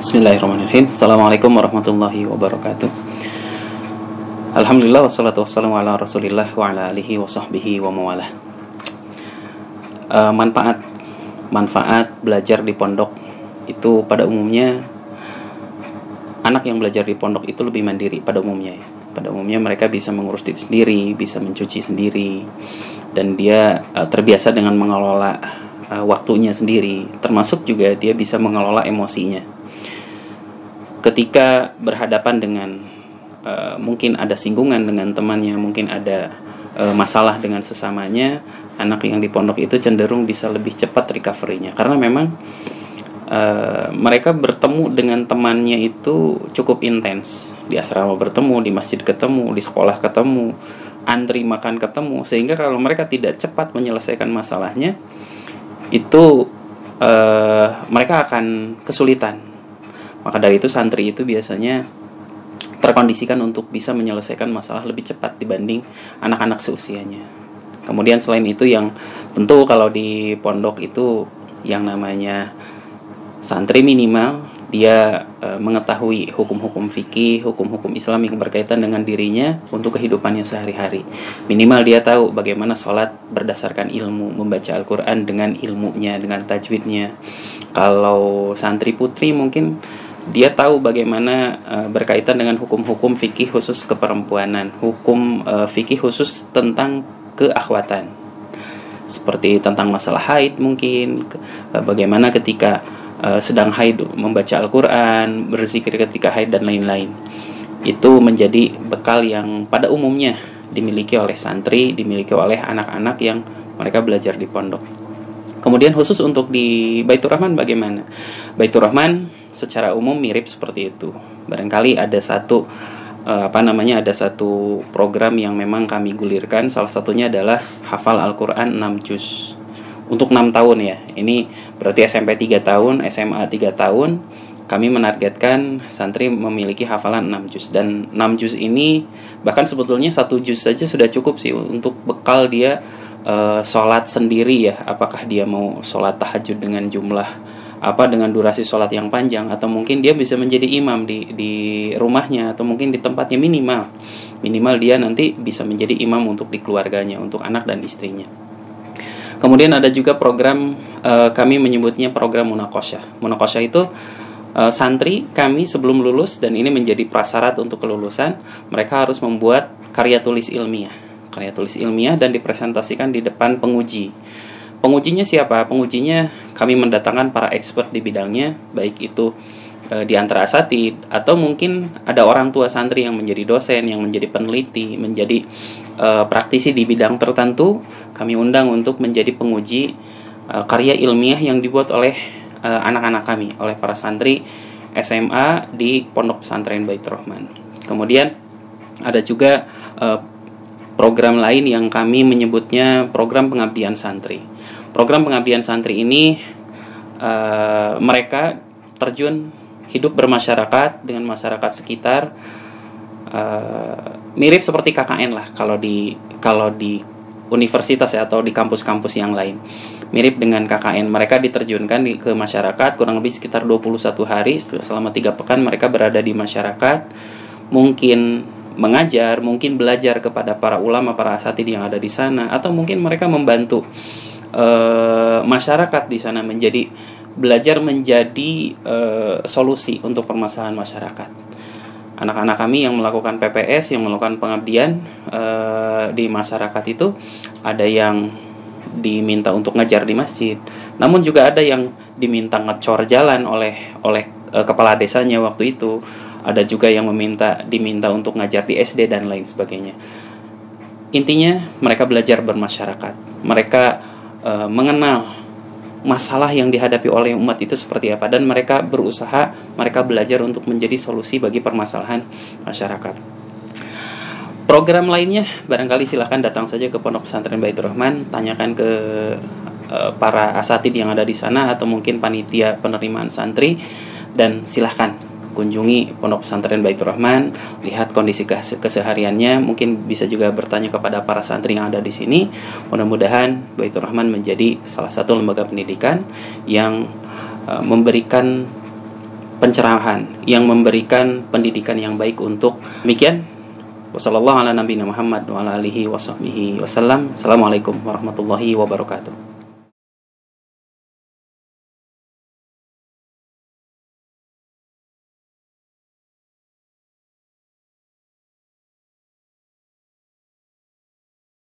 Bismillahirrahmanirrahim. Assalamualaikum warahmatullahi wabarakatuh. Alhamdulillah wassalatu wassalamu ala rasulillah wa ala alihi wa sahbihi wa mawalah. Manfaat belajar di pondok itu pada umumnya, anak yang belajar di pondok itu lebih mandiri pada umumnya ya. Pada umumnya mereka bisa mengurus diri sendiri, bisa mencuci sendiri, dan dia terbiasa dengan mengelola waktunya sendiri, termasuk juga dia bisa mengelola emosinya. Ketika berhadapan dengan mungkin ada singgungan dengan temannya, mungkin ada masalah dengan sesamanya, anak yang di pondok itu cenderung bisa lebih cepat recovery-nya, karena memang mereka bertemu dengan temannya itu cukup intens. Di asrama bertemu, di masjid ketemu, di sekolah ketemu, antri makan ketemu, sehingga kalau mereka tidak cepat menyelesaikan masalahnya, itu mereka akan kesulitan. Maka dari itu santri itu biasanya terkondisikan untuk bisa menyelesaikan masalah lebih cepat dibanding anak-anak seusianya. Kemudian selain itu, yang tentu kalau di pondok itu yang namanya santri, minimal dia mengetahui hukum-hukum fikih, hukum-hukum Islam yang berkaitan dengan dirinya untuk kehidupannya sehari-hari. Minimal dia tahu bagaimana sholat berdasarkan ilmu, membaca Al-Quran dengan ilmunya, dengan tajwidnya. Kalau santri putri mungkin dia tahu bagaimana berkaitan dengan hukum-hukum fikih khusus keperempuanan, hukum fikih khusus tentang keakhwatan, seperti tentang masalah haid mungkin, bagaimana ketika sedang haid membaca Al-Quran, berzikir ketika haid, dan lain-lain. Itu menjadi bekal yang pada umumnya dimiliki oleh santri, dimiliki oleh anak-anak yang mereka belajar di pondok. Kemudian khusus untuk di Baitur Rahman bagaimana? Baitur Rahman secara umum mirip seperti itu. Barangkali ada satu ada satu program yang memang kami gulirkan. Salah satunya adalah hafal Al-Quran 6 juz untuk 6 tahun ya. Ini berarti SMP 3 tahun, SMA 3 tahun. Kami menargetkan santri memiliki hafalan 6 juz. Dan 6 juz ini bahkan sebetulnya 1 juz saja sudah cukup sih untuk bekal dia sholat sendiri ya. Apakah dia mau sholat tahajud dengan dengan durasi sholat yang panjang, atau mungkin dia bisa menjadi imam di rumahnya, atau mungkin di tempatnya. Minimal dia nanti bisa menjadi imam untuk di keluarganya, untuk anak dan istrinya. Kemudian ada juga program, kami menyebutnya program Munaqasyah. Munaqasyah itu santri kami sebelum lulus, dan ini menjadi prasyarat untuk kelulusan, mereka harus membuat karya tulis ilmiah dan dipresentasikan di depan penguji. Pengujinya siapa? Pengujinya kami mendatangkan para expert di bidangnya, baik itu di antara asatid, atau mungkin ada orang tua santri yang menjadi dosen, yang menjadi peneliti, menjadi praktisi di bidang tertentu. Kami undang untuk menjadi penguji karya ilmiah yang dibuat oleh anak-anak kami, oleh para santri SMA di Pondok Pesantren Baitur Rahman. Kemudian ada juga program lain yang kami menyebutnya program pengabdian santri. Program pengabdian santri ini mereka terjun hidup bermasyarakat dengan masyarakat sekitar, mirip seperti KKN lah kalau di universitas ya, atau di kampus-kampus yang lain. Mirip dengan KKN, mereka diterjunkan ke masyarakat kurang lebih sekitar 21 hari. Selama 3 pekan mereka berada di masyarakat, mungkin mengajar, mungkin belajar kepada para ulama, para asatid yang ada di sana, atau mungkin mereka membantu masyarakat di sana belajar menjadi solusi untuk permasalahan masyarakat. Anak-anak kami yang melakukan PPS, yang melakukan pengabdian di masyarakat itu, ada yang diminta untuk ngajar di masjid, namun juga ada yang diminta ngecor jalan oleh kepala desanya waktu itu. Ada juga yang diminta untuk ngajar di SD dan lain sebagainya. Intinya mereka belajar bermasyarakat. Mereka mengenal masalah yang dihadapi oleh umat itu seperti apa, dan mereka berusaha, mereka belajar untuk menjadi solusi bagi permasalahan masyarakat. Program lainnya barangkali silahkan datang saja ke Pondok Pesantren Baitur Rahman, tanyakan ke para asatid yang ada di sana, atau mungkin panitia penerimaan santri, dan silahkan kunjungi Pondok Pesantren Baitur Rahman, lihat kondisi kesehariannya. Mungkin bisa juga bertanya kepada para santri yang ada di sini. Mudah-mudahan Baitur Rahman menjadi salah satu lembaga pendidikan yang memberikan pencerahan, yang memberikan pendidikan yang baik untuk demikian. Wassalamualaikum warahmatullahi wabarakatuh.